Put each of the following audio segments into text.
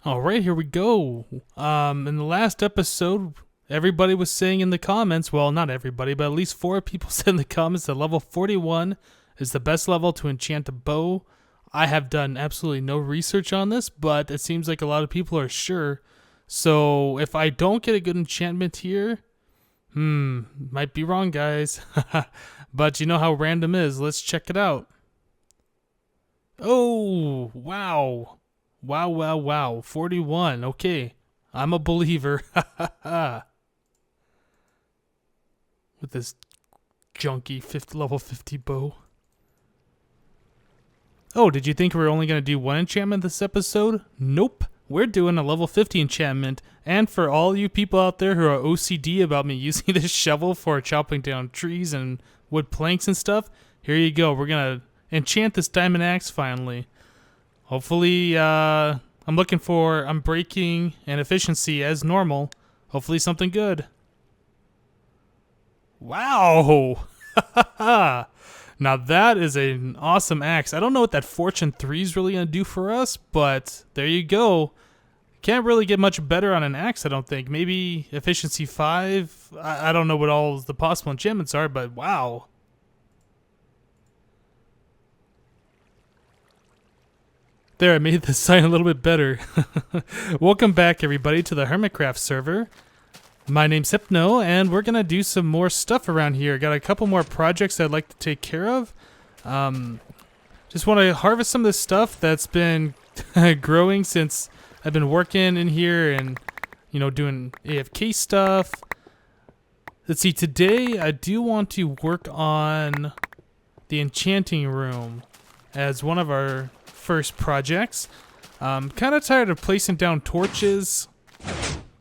All right, here we go. In the last episode, everybody was saying in the comments, well, not everybody, but at least 4 people said in the comments that level 41 is the best level to enchant a bow. I have done absolutely no research on this, but it seems like a lot of people are sure. So if I don't get a good enchantment here, might be wrong, guys. But you know how random is. Let's check it out. Oh, wow. Wow. 41. Okay. I'm a believer. With this junky level 50 bow. Oh, did you think we were only going to do one enchantment this episode? Nope. We're doing a level 50 enchantment. And for all you people out there who are OCD about me using this shovel for chopping down trees and wood planks and stuff, here you go. We're going to enchant this diamond axe finally. Hopefully, I'm breaking and efficiency as normal. Hopefully something good. Wow! Now that is an awesome axe. I don't know what that Fortune 3 is really going to do for us, but there you go. Can't really get much better on an axe, I don't think. Maybe efficiency 5? I don't know what all the possible enchantments are, but wow. There, I made the sign a little bit better. Welcome back, everybody, to the HermitCraft server. My name's Hypno, and we're going to do some more stuff around here. Got a couple more projects I'd like to take care of. Just want to harvest some of this stuff that's been growing since I've been working in here and, doing AFK stuff. Let's see, today I do want to work on the Enchanting Room as one of our first projects. I'm kind of tired of placing down torches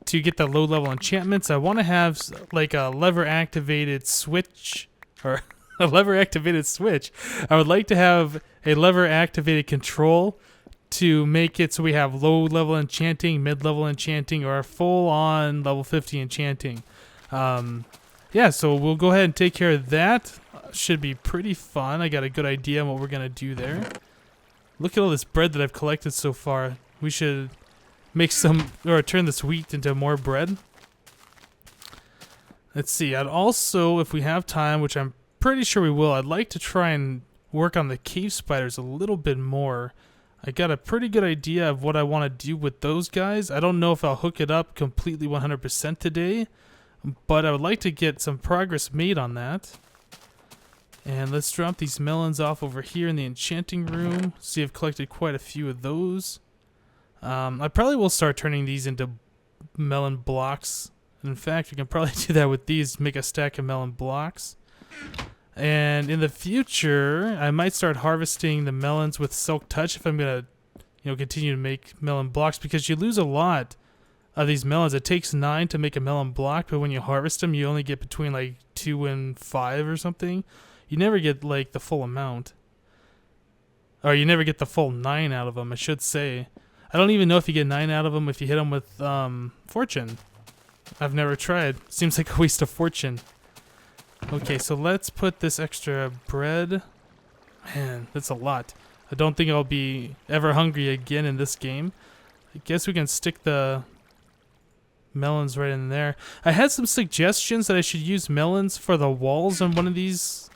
to get the low level enchantments. I want to have like a lever activated switch or a lever activated switch. I would like to have a lever activated control to make it so we have low level enchanting, mid level enchanting, or full on level 50 enchanting. Yeah, so we'll go ahead and take care of that. Should be pretty fun. I got a good idea on what we're going to do there. Look at all this bread that I've collected so far. We should make some, or turn this wheat into more bread. Let's see, I'd also, if we have time, which I'm pretty sure we will, I'd like to try and work on the cave spiders a little bit more. I got a pretty good idea of what I want to do with those guys. I don't know if I'll hook it up completely 100% today, but I would like to get some progress made on that. And let's drop these melons off over here in the enchanting room. See, I've collected quite a few of those. I probably will start turning these into melon blocks. In fact, we can probably do that with these, make a stack of melon blocks. And in the future, I might start harvesting the melons with Silk Touch if I'm going to, continue to make melon blocks, because you lose a lot of these melons. It takes 9 to make a melon block, but when you harvest them, you only get between like 2 and 5 or something. You never get like the full amount. Or you never get the full 9 out of them, I should say. I don't even know if you get 9 out of them if you hit them with fortune. I've never tried. Seems like a waste of fortune. Okay, so let's put this extra bread. Man, that's a lot. I don't think I'll be ever hungry again in this game. I guess we can stick the melons right in there. I had some suggestions that I should use melons for the walls on one of these.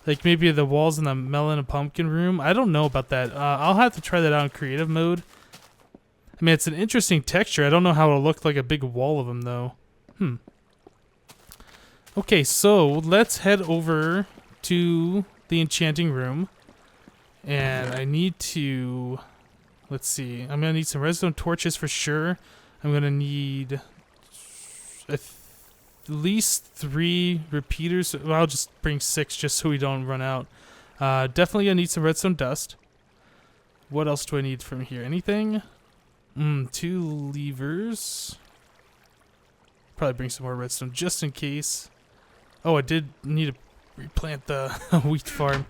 Like maybe the walls in the melon and pumpkin room. I don't know about that. I'll have to try that out in creative mode. I mean, it's an interesting texture. I don't know how it'll look like a big wall of them, though. Okay, so let's head over to the enchanting room. And I need to... Let's see. I'm going to need some redstone torches for sure. I'm going to need at least 3 repeaters. Well, I'll just bring 6 just so we don't run out. Definitely going to need some redstone dust. What else do I need from here? Anything? 2 levers. Probably bring some more redstone just in case. Oh, I did need to replant the wheat farm.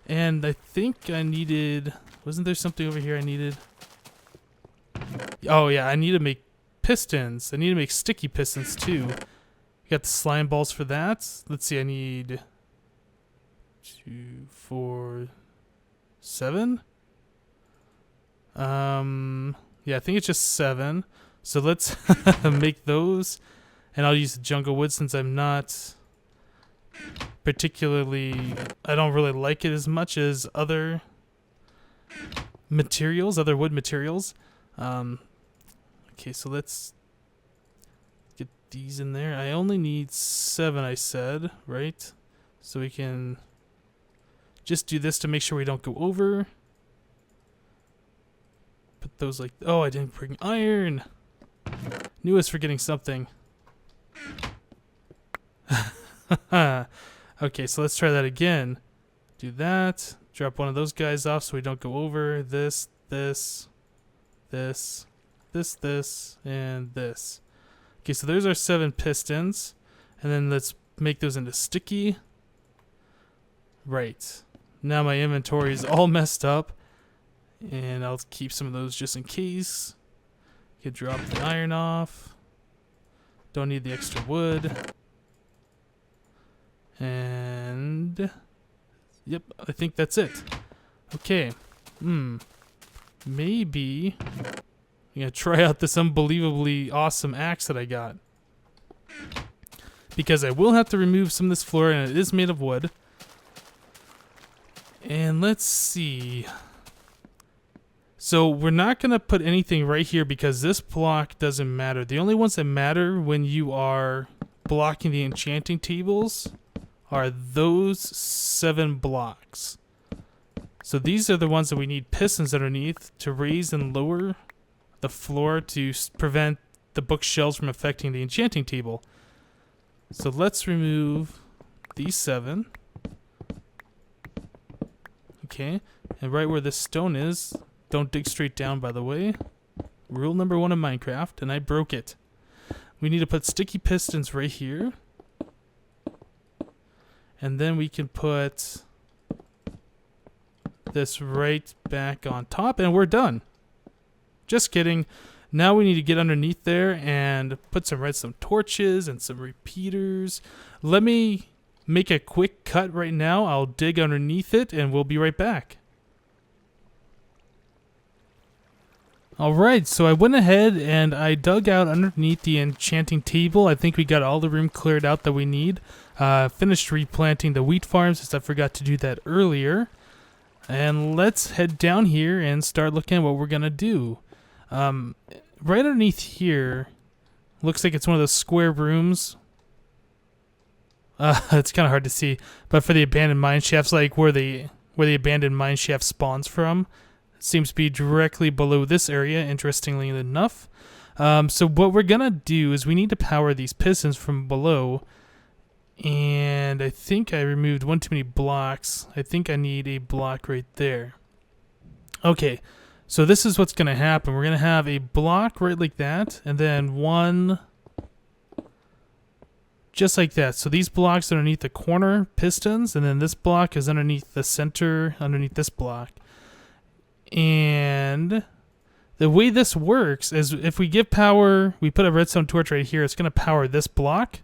And I think I needed... Wasn't there something over here I needed? Oh, yeah, I need to make pistons. I need to make sticky pistons, too. Got the slime balls for that. Let's see, I need 2, 4, 7. Yeah, I think it's just 7. So let's make those. And I'll use the jungle wood since I'm not particularly... I don't really like it as much as other materials, other wood materials. Okay, so let's get these in there. I only need 7, I said, right? So we can just do this to make sure we don't go over. Put those like... Oh, I didn't bring iron. Knew I was forgetting something. Okay, so let's try that again. Do that. Drop one of those guys off so we don't go over. This, this, this, this, and this. Okay, so there's our 7 pistons. And then let's make those into sticky. Right. Now my inventory is all messed up. And I'll keep some of those just in case. Could drop the iron off. Don't need the extra wood. And... Yep, I think that's it. Okay. Maybe... I'm gonna try out this unbelievably awesome axe that I got. Because I will have to remove some of this floor, and it is made of wood. And let's see... So we're not going to put anything right here because this block doesn't matter. The only ones that matter when you are blocking the enchanting tables are those 7 blocks. So these are the ones that we need pistons underneath to raise and lower the floor to prevent the bookshelves from affecting the enchanting table. So let's remove these 7. Okay, and right where this stone is... Don't dig straight down, by the way. Rule number 1 of Minecraft, and I broke it. We need to put sticky pistons right here. And then we can put this right back on top, and we're done. Just kidding. Now we need to get underneath there and put some redstone torches and some repeaters. Let me make a quick cut right now. I'll dig underneath it, and we'll be right back. Alright, so I went ahead and I dug out underneath the enchanting table. I think we got all the room cleared out that we need. Finished replanting the wheat farms since I forgot to do that earlier. And let's head down here and start looking at what we're going to do. Right underneath here, looks like it's one of those square rooms. It's kind of hard to see, but for the abandoned mine shafts, like where the abandoned mine shaft spawns from. Seems to be directly below this area, interestingly enough. So what we're going to do is we need to power these pistons from below. And I think I removed one too many blocks. I think I need a block right there. Okay, so this is what's going to happen. We're going to have a block right like that, and then one just like that. So these blocks are underneath the corner pistons, and then this block is underneath the center, underneath this block. And the way this works is if we give power, we put a redstone torch right here, it's going to power this block.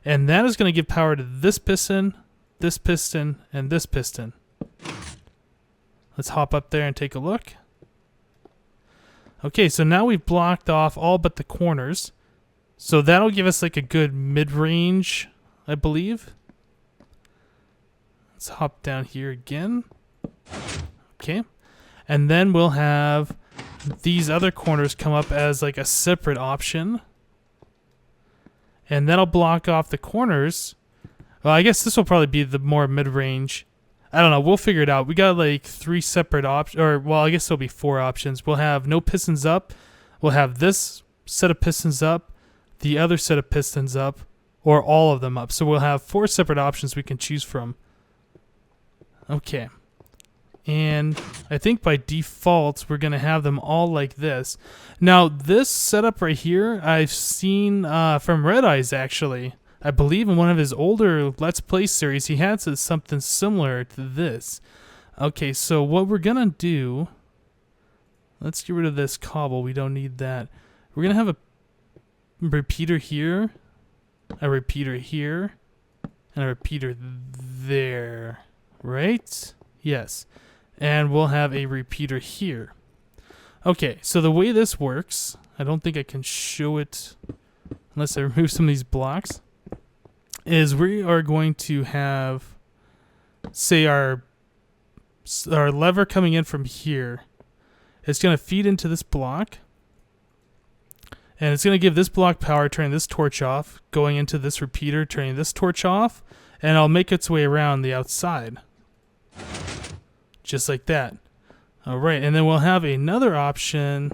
And that is going to give power to this piston, and this piston. Let's hop up there and take a look. Okay, so now we've blocked off all but the corners. So that'll give us like a good mid-range, I believe. Let's hop down here again. Okay. And then we'll have these other corners come up as like a separate option. And that'll block off the corners. Well, I guess this will probably be the more mid-range. I don't know. We'll figure it out. We got like 3 separate options. Or, well, I guess there'll be 4 options. We'll have no pistons up. We'll have this set of pistons up. The other set of pistons up. Or all of them up. So we'll have 4 separate options we can choose from. Okay. And I think by default, we're going to have them all like this. Now, this setup right here, I've seen from Redized, actually. I believe in one of his older Let's Play series, he had something similar to this. Okay, so what we're going to do... Let's get rid of this cobble. We don't need that. We're going to have a repeater here, a repeater here, and a repeater there. Right? Yes. And we'll have a repeater here. Okay, so the way this works, I don't think I can show it unless I remove some of these blocks, is we are going to have, say, our lever coming in from here. It's going to feed into this block, and it's going to give this block power, turning this torch off, going into this repeater, turning this torch off, and it'll make its way around the outside. Just like that. Alright, and then we'll have another option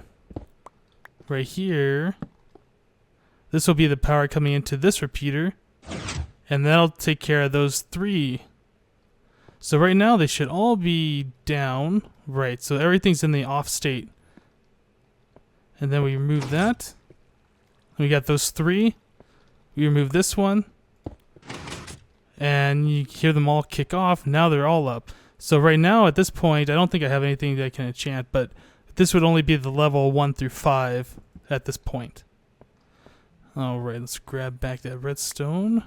right here. This will be the power coming into this repeater, and that'll take care of those 3. So right now they should all be down. Right, so everything's in the off state. And then we remove that. We got those 3. We remove this one. And you hear them all kick off. Now they're all up. So right now at this point, I don't think I have anything that I can enchant, but this would only be the level 1 through 5 at this point. Alright, let's grab back that redstone.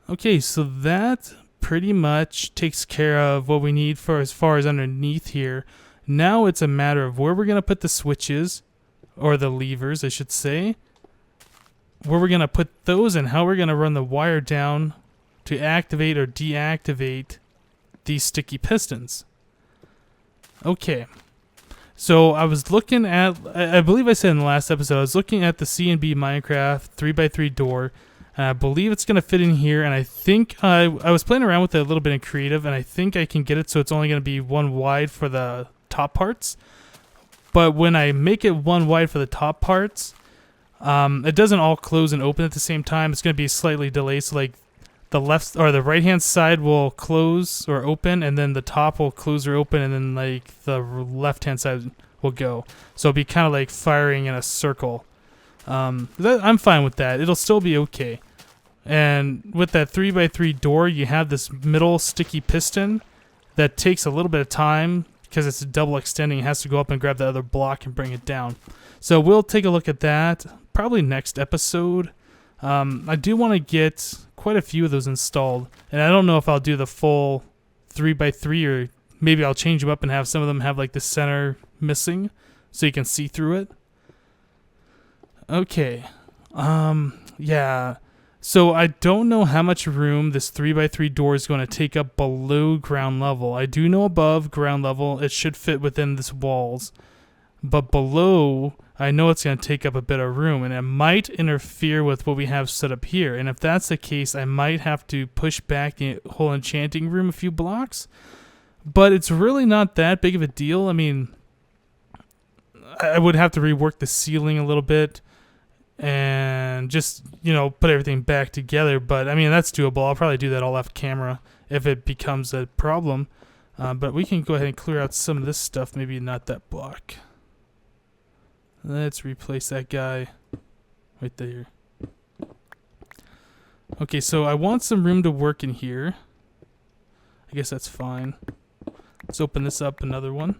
Okay, so that pretty much takes care of what we need for as far as underneath here. Now it's a matter of where we're going to put the switches, or the levers, I should say. Where we're going to put those and how we're going to run the wire down to activate or deactivate these sticky pistons. Okay. So I was looking at, I believe I said in the last episode, I was looking at the C&B Minecraft 3x3 door. And I believe it's going to fit in here. And I think I was playing around with it a little bit in creative. And I think I can get it so it's only going to be 1 wide for the top parts. But when I make it 1 wide for the top parts, it doesn't all close and open at the same time. It's going to be slightly delayed. So like the left or the right hand side will close or open, and then the top will close or open, and then like the left hand side will go. So it'll be kind of like firing in a circle. I'm fine with that. It'll still be okay. And with that 3x3 door, you have this middle sticky piston that takes a little bit of time because it's a double extending. It has to go up and grab the other block and bring it down. So we'll take a look at that probably next episode. I do want to get quite a few of those installed, and I don't know if I'll do the full 3x3 or maybe I'll change them up and have some of them have like the center missing so you can see through it. Okay. Yeah. So I don't know how much room this 3x3 door is going to take up below ground level. I do know above ground level it should fit within this walls. But below, I know it's going to take up a bit of room, and it might interfere with what we have set up here. And if that's the case, I might have to push back the whole enchanting room a few blocks. But it's really not that big of a deal. I mean, I would have to rework the ceiling a little bit and just, you know, put everything back together. But, I mean, that's doable. I'll probably do that all off camera if it becomes a problem. But we can go ahead and clear out some of this stuff, maybe not that block. Let's replace that guy right there. Okay, so I want some room to work in here. I guess that's fine. Let's open this up, another one.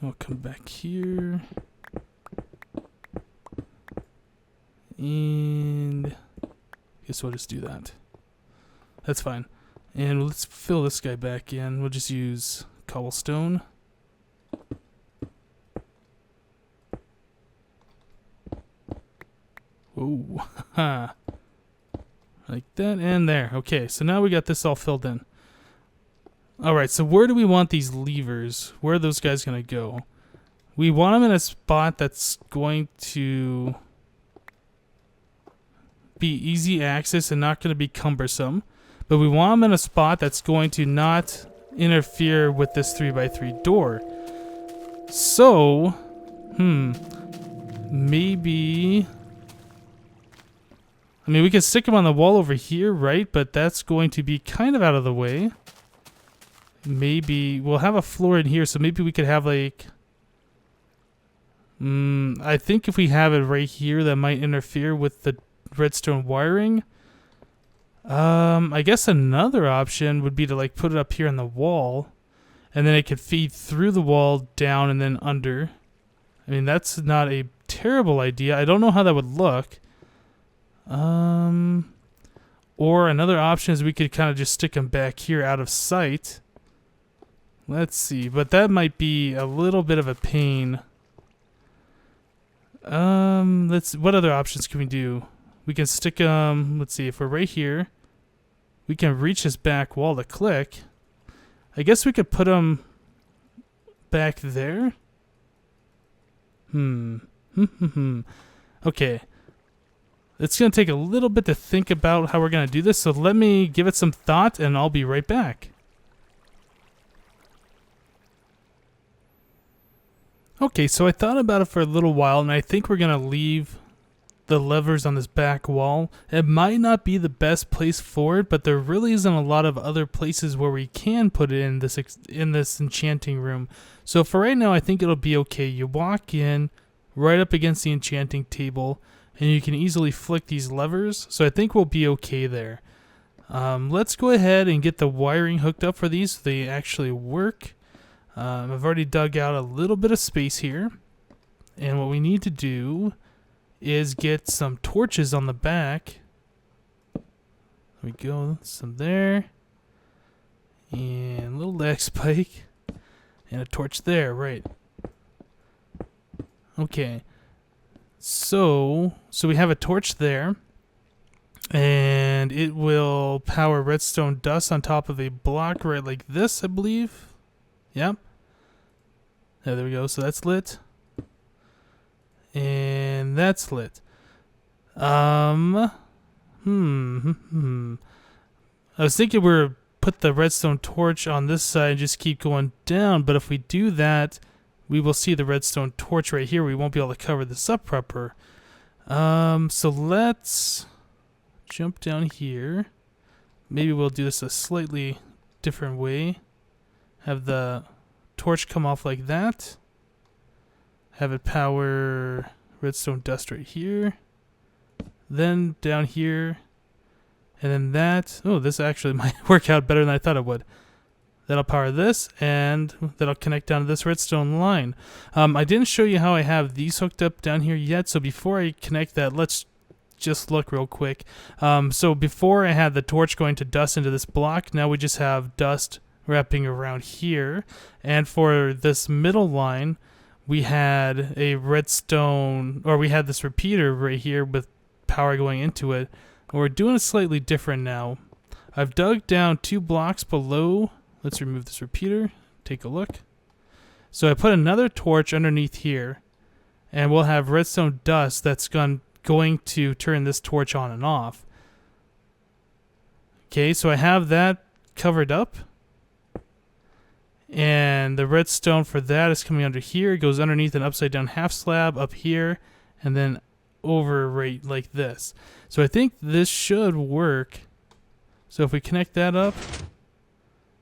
We'll come back here. And I guess we'll just do that. That's fine. And let's fill this guy back in. We'll just use cobblestone. Oh, like that and there. Okay, so now we got this all filled in. Alright, so where do we want these levers? Where are those guys going to go? We want them in a spot that's going to be easy access and not going to be cumbersome. But we want them in a spot that's going to not interfere with this 3x3 door. So, maybe... I mean, we could stick them on the wall over here, right? But that's going to be kind of out of the way. Maybe we'll have a floor in here, so maybe we could have like... I think if we have it right here, that might interfere with the redstone wiring. I guess another option would be to like put it up here on the wall, and then it could feed through the wall, down, and then under. I mean, that's not a terrible idea. I don't know how that would look. Or another option is we could kind of just stick them back here out of sight. Let's see, but that might be a little bit of a pain. What other options can we do? We can stick them, let's see, if we're right here, we can reach this back wall to click. I guess we could put them back there. Okay. It's going to take a little bit to think about how we're going to do this, so let me give it some thought and I'll be right back. Okay, so I thought about it for a little while, and I think we're going to leave the levers on this back wall. It might not be the best place for it, but there really isn't a lot of other places where we can put it in this enchanting room. So for right now, I think it'll be okay. You walk in right up against the enchanting table, and you can easily flick these levers. So I think we'll be okay there. Let's go ahead and get the wiring hooked up for these so they actually work. I've already dug out a little bit of space here, and what we need to do is get some torches on the back. There we go, some there, and a little lag spike, and a torch there, right. Okay, so we have a torch there, and it will power redstone dust on top of a block right like this, I believe. Yep. Yeah, there we go. So that's lit. And that's lit. I was thinking put the redstone torch on this side and just keep going down, but if we do that, we will see the redstone torch right here. We won't be able to cover this up proper. So let's jump down here. Maybe we'll do this a slightly different way. Have the torch come off like that. Have it power redstone dust right here. Then down here. And then that. Oh, this actually might work out better than I thought it would. That'll power this, and that'll connect down to this redstone line. I didn't show you how I have these hooked up down here yet, so before I connect that, let's just look real quick. So before I had the torch going to dust into this block, now we just have dust wrapping around here, and for this middle line we had a redstone, or we had this repeater right here with power going into it. We're doing it slightly different now. I've dug down 2 blocks below. Let's remove this repeater, take a look. So I put another torch underneath here, and we'll have redstone dust that's going to turn this torch on and off. Okay, so I have that covered up. And the redstone for that is coming under here. It goes underneath an upside down half slab up here, and then over right like this. So I think this should work. So if we connect that up,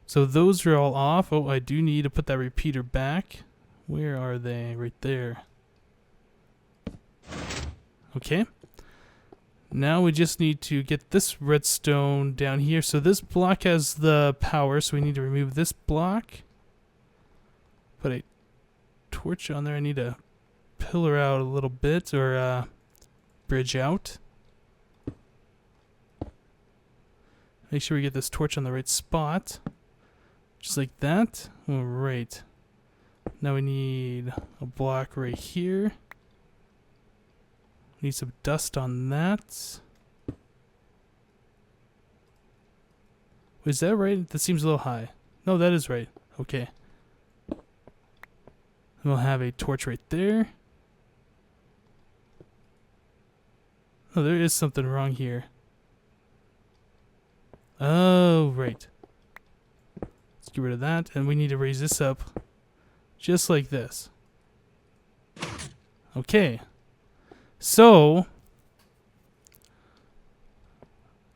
so those are all off. Oh, I do need to put that repeater back. Where are they? Right there. Okay. Now we just need to get this redstone down here. So this block has the power, so we need to remove this block. Put a torch on there. I need to pillar out a little bit, or bridge out. Make sure we get this torch on the right spot. Just like that. Alright. Now we need a block right here. Need some dust on that. Is that right? That seems a little high. No, that is right. Okay. We'll have a torch right there. Oh, there is something wrong here. Oh, right. Let's get rid of that, and we need to raise this up just like this. Okay. So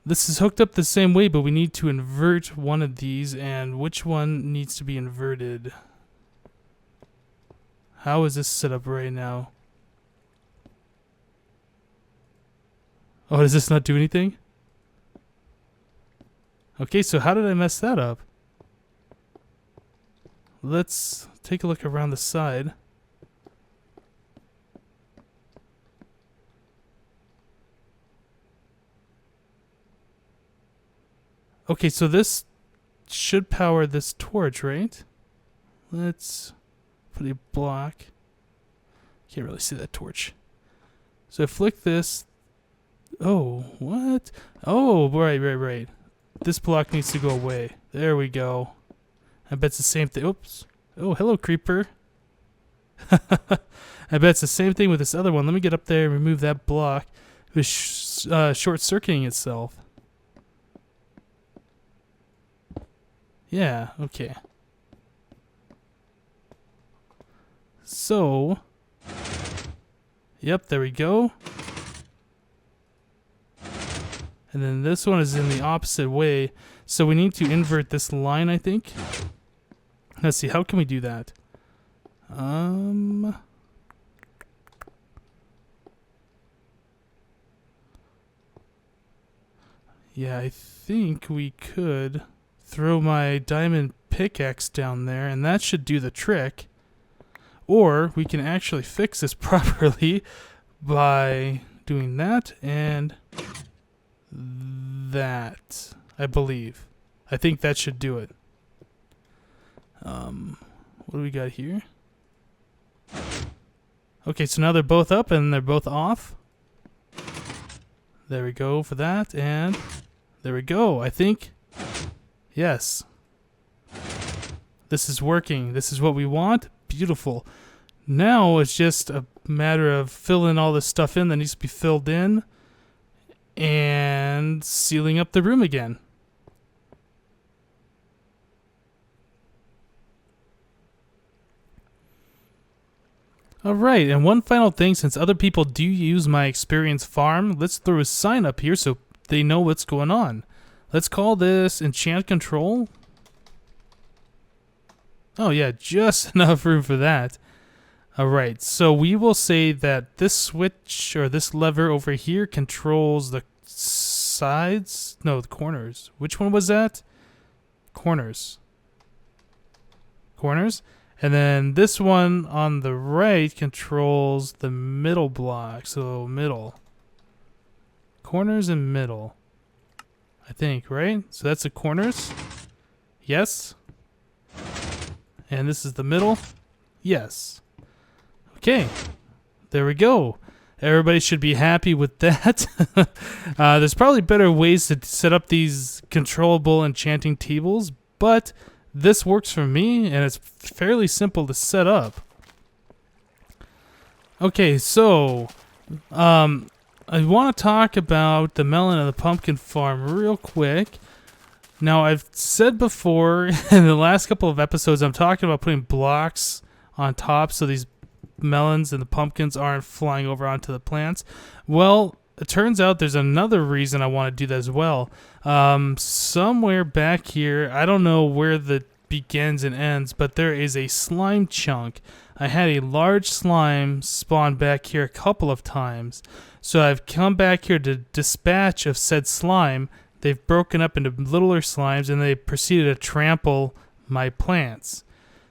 this is hooked up the same way, but we need to invert one of these, and which one needs to be inverted? How is this set up right now? Oh, does this not do anything? Okay, so how did I mess that up? Let's take a look around the side. Okay, so this should power this torch, right? Let's put a block. Can't really see that torch. So I flick this. Oh, what? Oh, right. This block needs to go away. There we go. I bet it's the same thing. Oops. Oh, hello, creeper. I bet it's the same thing with this other one. Let me get up there and remove that block. It was short-circuiting itself. Yeah, okay. So, yep, there we go. And then this one is in the opposite way. So we need to invert this line, I think. Let's see, how can we do that? Yeah, I think we could throw my diamond pickaxe down there, and that should do the trick. Or we can actually fix this properly by doing that and that, I believe. I think that should do it. What do we got here? Okay, so now they're both up and they're both off. There we go for that, and there we go. I think, yes. This is working. This is what we want. Beautiful. Now it's just a matter of filling all this stuff in that needs to be filled in and sealing up the room again. Alright, and one final thing, since other people do use my experience farm, let's throw a sign up here so they know what's going on. Let's call this Enchant Control. Oh yeah, just enough room for that. Alright, so we will say that this switch, or this lever over here, controls the sides? No, the corners. Which one was that? Corners. Corners? And then this one on the right controls the middle block. So middle. Corners and middle. I think, right? So that's the corners. Yes. And this is the middle. Yes. Okay. There we go. Everybody should be happy with that. There's probably better ways to set up these controllable enchanting tables, but this works for me, and it's fairly simple to set up. Okay, so I want to talk about the melon and the pumpkin farm real quick. Now, I've said before in the last couple of episodes, I'm talking about putting blocks on top so these melons and the pumpkins aren't flying over onto the plants. Well, it turns out there's another reason I want to do that as well. Somewhere back here, I don't know where the begins and ends, but there is a slime chunk. I had a large slime spawn back here a couple of times, so I've come back here to dispatch of said slime. They've broken up into littler slimes, and they proceeded to trample my plants.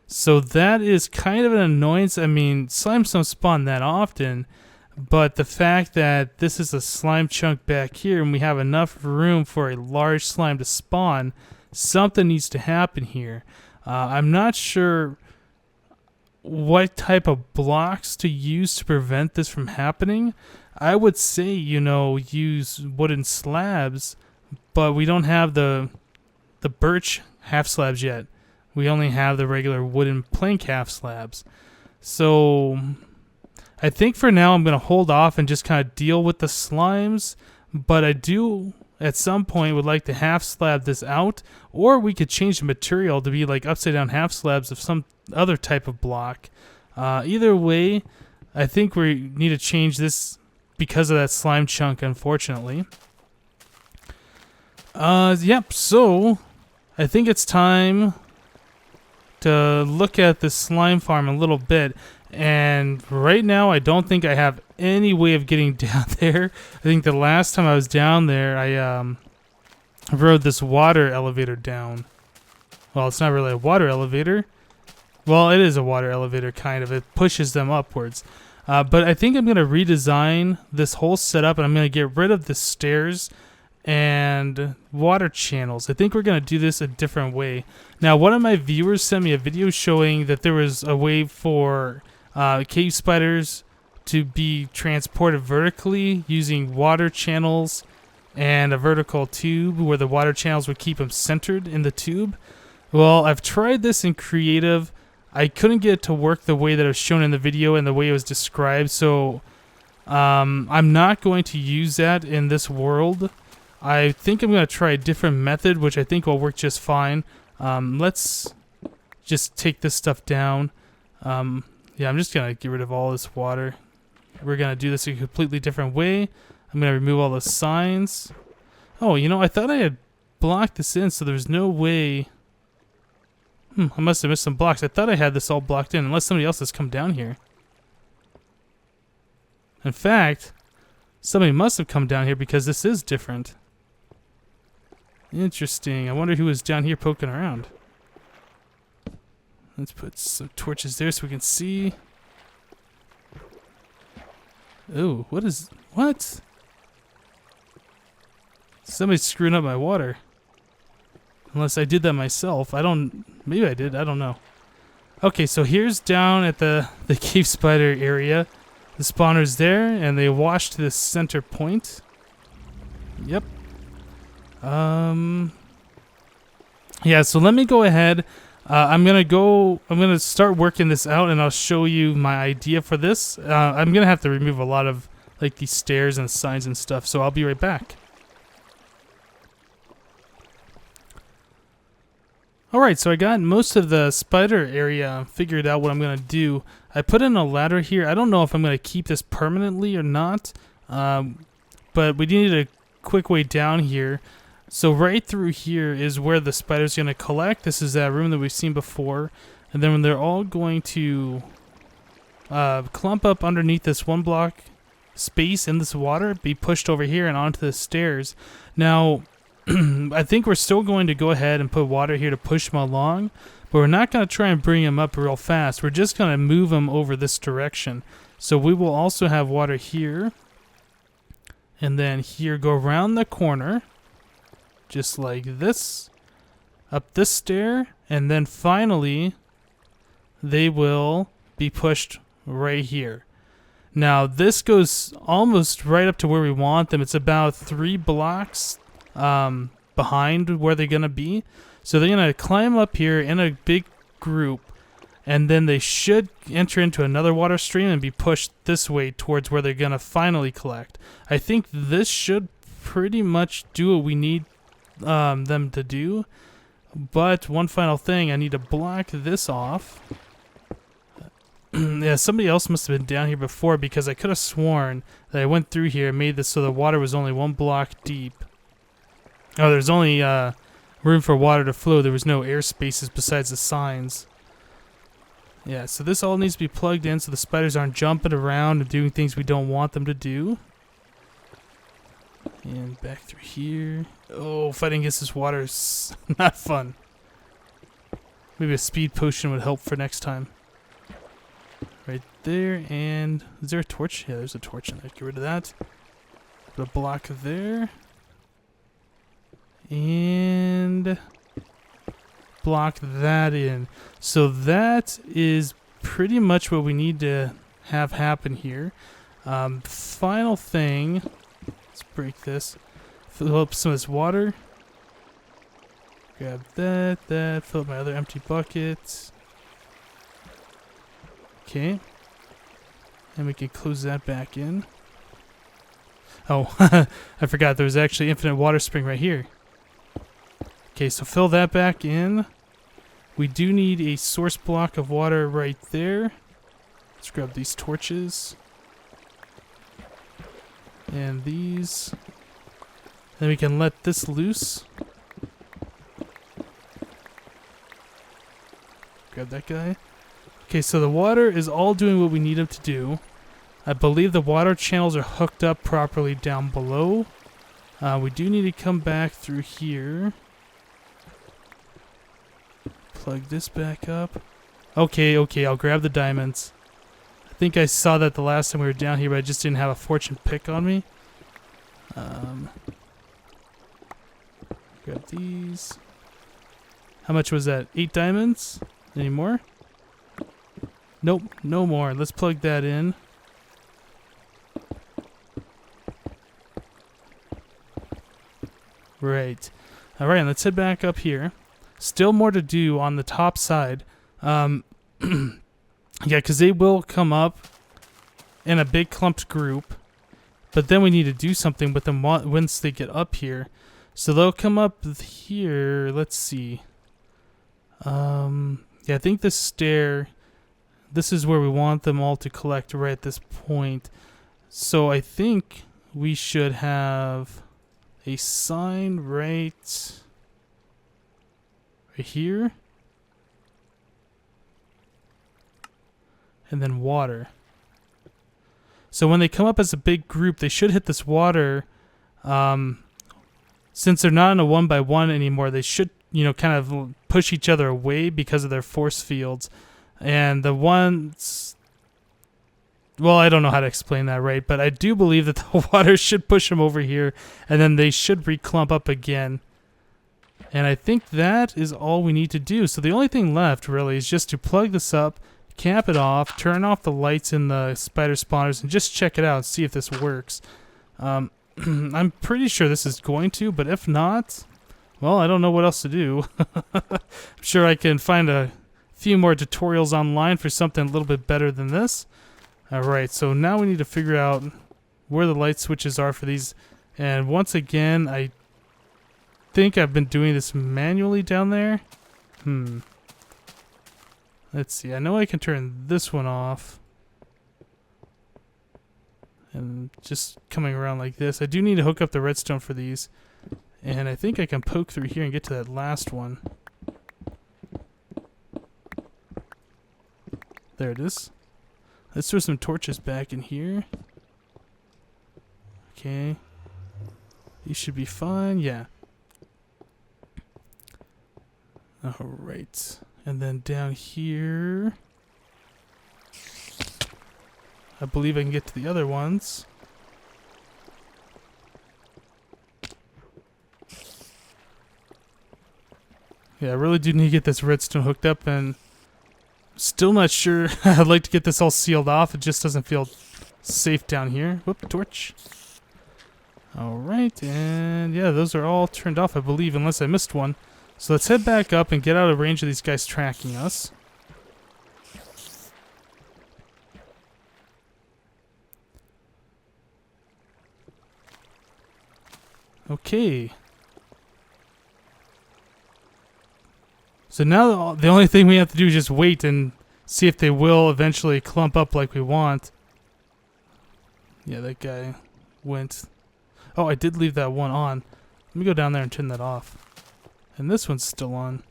So that is kind of an annoyance. I mean, slimes don't spawn that often, but the fact that this is a slime chunk back here and we have enough room for a large slime to spawn, something needs to happen here. I'm not sure what type of blocks to use to prevent this from happening. I would say, use wooden slabs, but we don't have the birch half slabs yet. We only have the regular wooden plank half slabs. So I think for now I'm going to hold off and just kind of deal with the slimes, but I do at some point would like to half slab this out, or we could change the material to be like upside down half slabs of some other type of block. Either way, I think we need to change this because of that slime chunk, unfortunately. Yep, so I think it's time to look at the slime farm a little bit, and right now I don't think I have any way of getting down there. I think the last time I was down there I rode this water elevator down. Well, it's not really a water elevator. Well, it is a water elevator, kind of. It pushes them upwards. But I think I'm going to redesign this whole setup, and I'm going to get rid of the stairs and water channels. I think we're going to do this a different way. Now, one of my viewers sent me a video showing that there was a way for cave spiders to be transported vertically using water channels and a vertical tube where the water channels would keep them centered in the tube. Well, I've tried this in creative. I couldn't get it to work the way that it was shown in the video and the way it was described, so I'm not going to use that in this world. I think I'm going to try a different method, which I think will work just fine. Let's just take this stuff down. Yeah, I'm just going to get rid of all this water. We're going to do this a completely different way. I'm going to remove all the signs. Oh, you know, I thought I had blocked this in, so there's no way... I must have missed some blocks. I thought I had this all blocked in, unless somebody else has come down here. In fact, somebody must have come down here because this is different. Interesting. I wonder who was down here poking around. Let's put some torches there so we can see. Oh, what? Somebody's screwing up my water. Unless I did that myself. Maybe I did. I don't know. Okay, so here's down at the cave spider area. The spawner's there, and they wash to the center point. Yep. Yeah, so let me go ahead. I'm gonna start working this out, and I'll show you my idea for this. I'm gonna have to remove a lot of like these stairs and signs and stuff, so I'll be right back. Alright, so I got most of the spider area figured out what I'm going to do. I put in a ladder here. I don't know if I'm going to keep this permanently or not, but we need a quick way down here. So right through here is where the spider's going to collect. This is that room that we've seen before. And then when they're all going to clump up underneath this one block space in this water, be pushed over here and onto the stairs. Now... I think we're still going to go ahead and put water here to push them along, but we're not going to try and bring them up real fast. We're just going to move them over this direction. So we will also have water here, and then here go around the corner, just like this, up this stair, and then finally they will be pushed right here. Now this goes almost right up to where we want them. It's about 3 blocks behind where they're gonna be, so they're gonna climb up here in a big group, and then they should enter into another water stream and be pushed this way towards where they're gonna finally collect. I think this should pretty much do what we need them to do, but one final thing, I need to block this off. Yeah, somebody else must have been down here before, because I could have sworn that I went through here and made this so the water was only 1 block deep. Oh, there's only room for water to flow. There was no air spaces besides the signs. Yeah, so this all needs to be plugged in so the spiders aren't jumping around and doing things we don't want them to do. And back through here. Oh, fighting against this water is not fun. Maybe a speed potion would help for next time. Right there, and is there a torch? Yeah, there's a torch in there. Get rid of that. Put a block there. And block that in. So that is pretty much what we need to have happen here. Final thing, let's break this. Fill up some of this water. Grab that, fill up my other empty buckets. Okay. And we can close that back in. Oh, I forgot there was actually infinite water spring right here. Okay, so fill that back in. We do need a source block of water right there. Let's grab these torches. And these. Then we can let this loose. Grab that guy. Okay, so the water is all doing what we need it to do. I believe the water channels are hooked up properly down below. We do need to come back through here. Plug this back up. Okay, I'll grab the diamonds. I think I saw that the last time we were down here, but I just didn't have a fortune pick on me. Grab these. How much was that? 8 diamonds? Any more? Nope, no more. Let's plug that in. Right. Alright, let's head back up here. Still more to do on the top side. Yeah, because they will come up in a big clumped group. But then we need to do something with them once they get up here. So they'll come up here. Let's see. Yeah, I think this stair, this is where we want them all to collect right at this point. So I think we should have a sign right here. And then water. So when they come up as a big group, they should hit this water. Since they're not in a 1x1 anymore, they should, kind of push each other away because of their force fields. And the ones... Well, I don't know how to explain that right, but I do believe that the water should push them over here, and then they should re-clump up again. And I think that is all we need to do. So the only thing left, really, is just to plug this up, cap it off, turn off the lights in the spider spawners, and just check it out and see if this works. I'm pretty sure this is going to, but if not, well, I don't know what else to do. I'm sure I can find a few more tutorials online for something a little bit better than this. Alright, so now we need to figure out where the light switches are for these. And once again, I think I've been doing this manually down there. Let's see, I know I can turn this one off. And just coming around like this. I do need to hook up the redstone for these. And I think I can poke through here and get to that last one. There it is. Let's throw some torches back in here. Okay. These should be fine, yeah. Alright. And then down here, I believe I can get to the other ones. Yeah, I really do need to get this redstone hooked up, and still not sure. I'd like to get this all sealed off. It just doesn't feel safe down here. Whoop, torch. Alright, and yeah, those are all turned off, I believe, unless I missed one. So let's head back up and get out of range of these guys tracking us. Okay. So now the only thing we have to do is just wait and see if they will eventually clump up like we want. Yeah, that guy went. Oh, I did leave that one on. Let me go down there and turn that off. And this one's still on.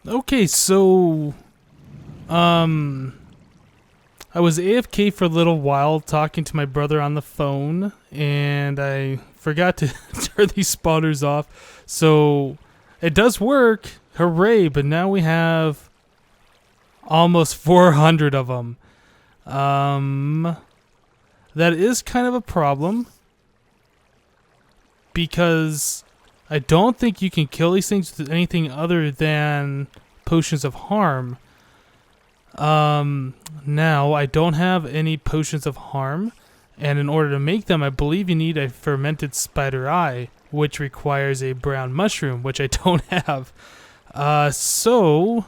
Okay, so I was AFK for a little while talking to my brother on the phone, and I forgot to turn these spawners off. So it does work. Hooray, but now we have almost 400 of them. That is kind of a problem, because I don't think you can kill these things with anything other than potions of harm. Now I don't have any potions of harm, and in order to make them, I believe you need a fermented spider eye, which requires a brown mushroom, which I don't have. So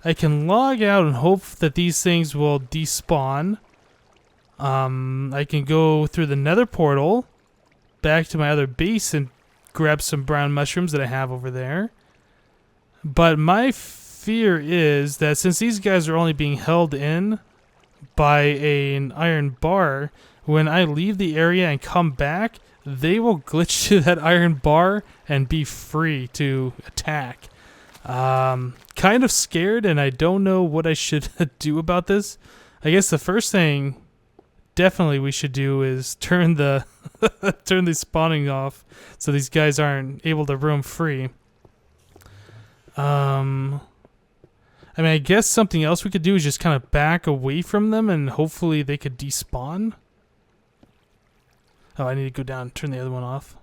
I can log out and hope that these things will despawn. I can go through the nether portal back to my other base and grab some brown mushrooms that I have over there. But my fear is that since these guys are only being held in by an iron bar, when I leave the area and come back, they will glitch to that iron bar and be free to attack. Kind of scared, and I don't know what I should do about this. I guess the first thing definitely we should do is turn the turn the spawning off so these guys aren't able to roam free. I mean, I guess something else we could do is just kind of back away from them and hopefully they could despawn. Oh, I need to go down and turn the other one off.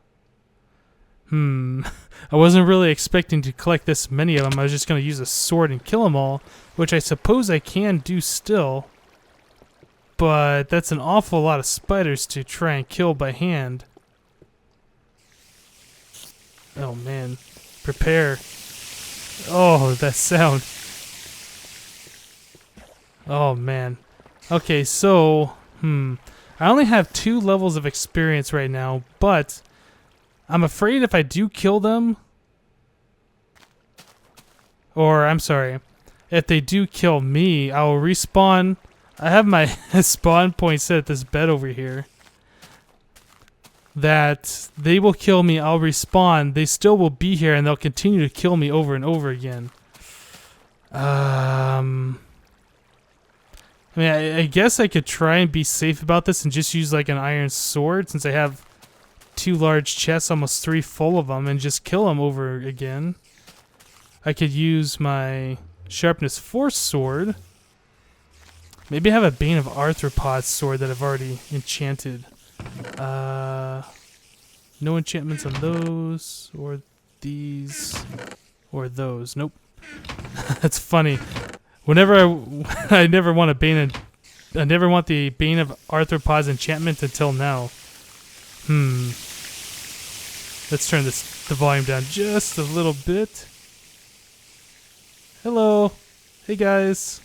I wasn't really expecting to collect this many of them. I was just going to use a sword and kill them all, which I suppose I can do still. But that's an awful lot of spiders to try and kill by hand. Oh man, prepare. Oh, that sound. Oh man. Okay, so, I only have 2 levels of experience right now, but I'm afraid if I do kill them, or I'm sorry, if they do kill me, I will respawn. I have my spawn point set at this bed over here. That they will kill me, I'll respawn, they still will be here, and they'll continue to kill me over and over again. I mean, I guess I could try and be safe about this and just use like an iron sword, since I have 2 large chests, almost 3 full of them, and just kill them over again. I could use my sharpness 4 sword. Maybe I have a Bane of Arthropods sword that I've already enchanted. No enchantments on those, or these, or those. Nope. That's funny. Whenever I never want a Bane, I never want the Bane of Arthropods enchantment until now. Let's turn the volume down just a little bit. Hello. Hey guys.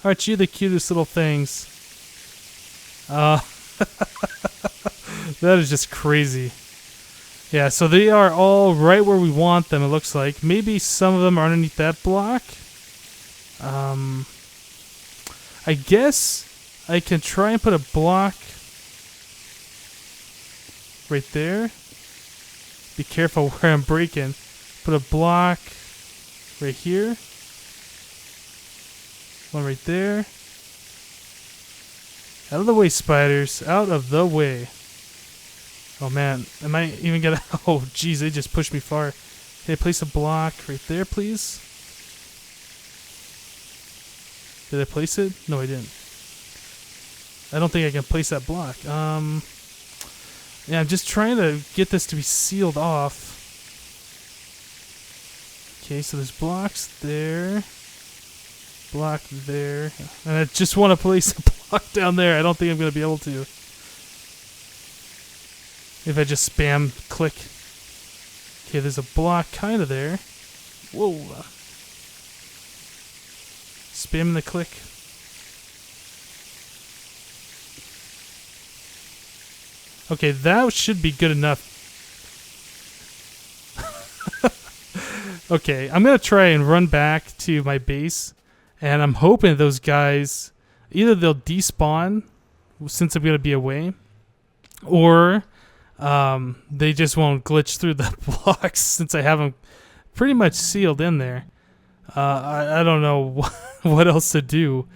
Aren't you the cutest little things? That is just crazy. Yeah, so they are all right where we want them, it looks like. Maybe some of them are underneath that block. I guess I can try and put a block right there. Be careful where I'm breaking. Put a block right here. One right there. Out of the way, spiders. Out of the way. Oh man, am I even gonna... Oh jeez, they just pushed me far. Can I place a block right there, please? Did I place it? No, I didn't. I don't think I can place that block. Yeah, I'm just trying to get this to be sealed off. Okay, so there's blocks there. Block there. And I just want to place a block down there. I don't think I'm going to be able to. If I just spam click. Okay, there's a block kind of there. Whoa. Spam the click. Okay, that should be good enough. Okay, I'm going to try and run back to my base. And I'm hoping those guys, either they'll despawn since I'm going to be away, or they just won't glitch through the blocks since I have them pretty much sealed in there. I don't know what else to do.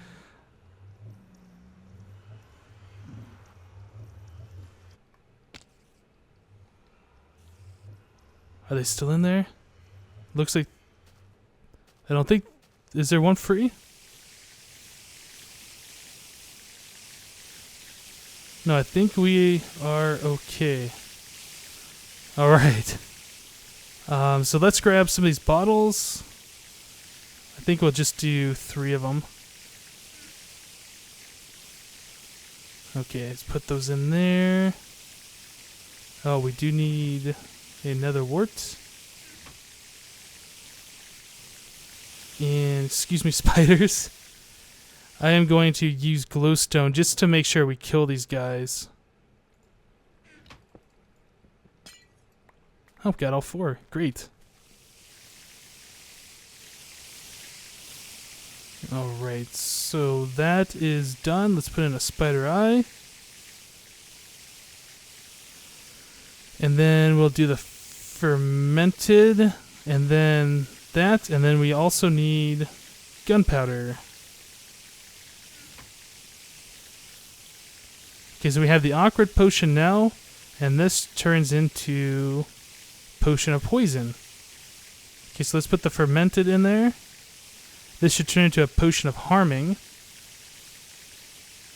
Are they still in there? Looks like... I don't think... Is there one free? No, I think we are okay. Alright. So let's grab some of these bottles. I think we'll just do 3 of them. Okay, let's put those in there. Oh, we do need another wart. And excuse me, spiders. I am going to use glowstone just to make sure we kill these guys. Oh, got all 4. Great. Alright, so that is done. Let's put in a spider eye. And then we'll do the fermented, and then that, and then we also need gunpowder. Okay, so we have the awkward potion now, and this turns into potion of poison. Okay, so let's put the fermented in there. This should turn into a potion of harming.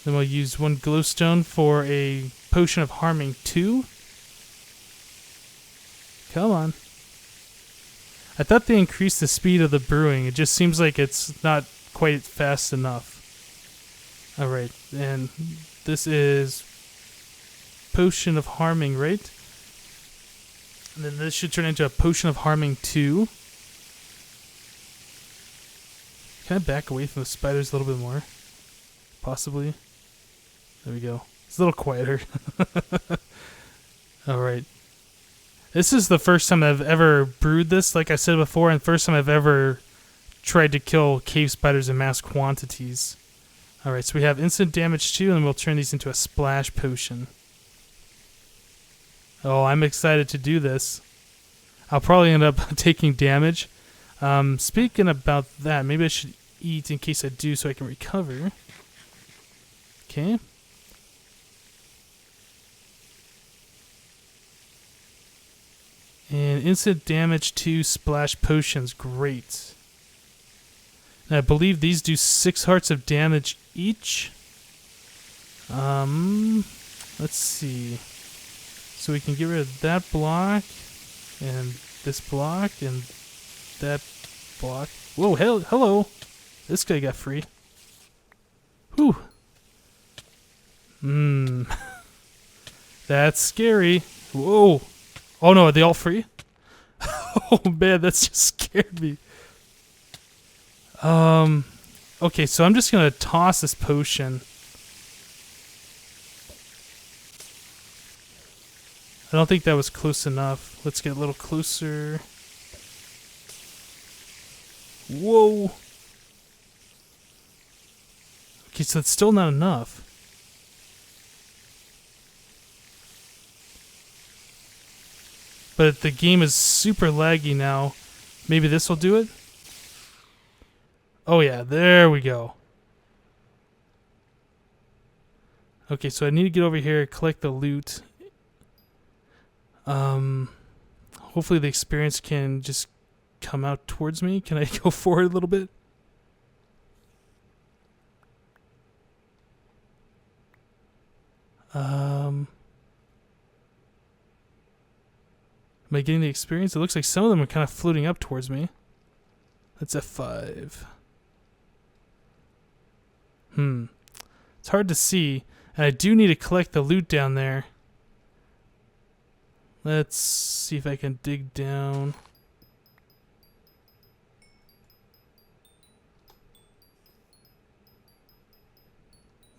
Then we'll use 1 glowstone for a potion of harming 2. Come on. I thought they increased the speed of the brewing. It just seems like it's not quite fast enough. Alright, and this is potion of harming, right? And then this should turn into a potion of harming 2. Can I back away from the spiders a little bit more? Possibly. There we go. It's a little quieter. Alright. This is the first time I've ever brewed this, like I said before, and first time I've ever tried to kill cave spiders in mass quantities. Alright, so we have instant damage 2, and we'll turn these into a splash potion. Oh, I'm excited to do this. I'll probably end up taking damage. Speaking about that, maybe I should eat in case I do so I can recover. Okay. And instant damage 2 splash potions. Great. And I believe these do 6 hearts of damage each. Let's see. So we can get rid of that block, and this block, and that block. Whoa, hello. This guy got free. Whew. That's scary. Whoa. Oh no, are they all free? Oh man, that's just scared me. Okay, so I'm just gonna toss this potion. I don't think that was close enough. Let's get a little closer. Whoa. Okay, so it's still not enough. But the game is super laggy now. Maybe this will do it? Oh yeah, there we go. Okay, so I need to get over here, collect the loot. Hopefully the experience can just come out towards me. Can I go forward a little bit? Am I getting the experience? It looks like some of them are kind of floating up towards me. That's F5. It's hard to see. And I do need to collect the loot down there. Let's see if I can dig down.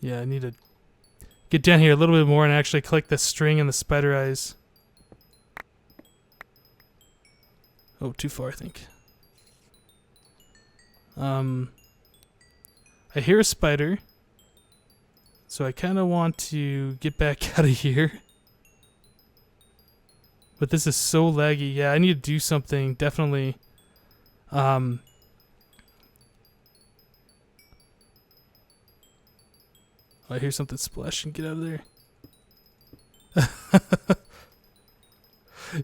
Yeah, I need to get down here a little bit more and actually collect the string and the spider eyes. Oh, too far, I think. I hear a spider, so I kind of want to get back out of here. But this is so laggy. Yeah, I need to do something, definitely. I hear something splash and get out of there.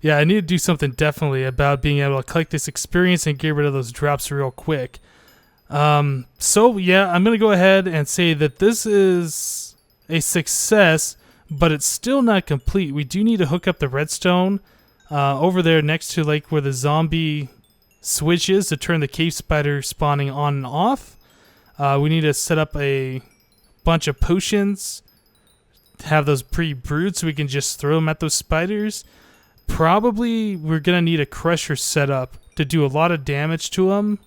Yeah, I need to do something definitely about being able to collect this experience and get rid of those drops real quick. So yeah, I'm going to go ahead and say that this is a success, but it's still not complete. We do need to hook up the redstone over there next to like where the zombie switch is to turn the cave spider spawning on and off. We need to set up a bunch of potions, have those pre-brewed so we can just throw them at those spiders. Probably we're going to need a crusher set up to do a lot of damage to them,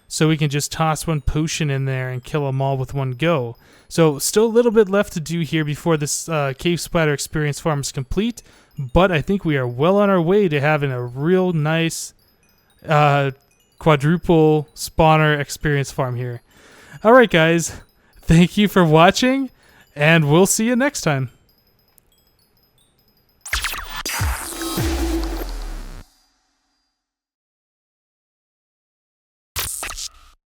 so we can just toss one potion in there and kill them all with one go. So still a little bit left to do here before this cave spider experience farm is complete, but I think we are well on our way to having a real nice quadruple spawner experience farm here. Alright guys, thank you for watching, and we'll see you next time.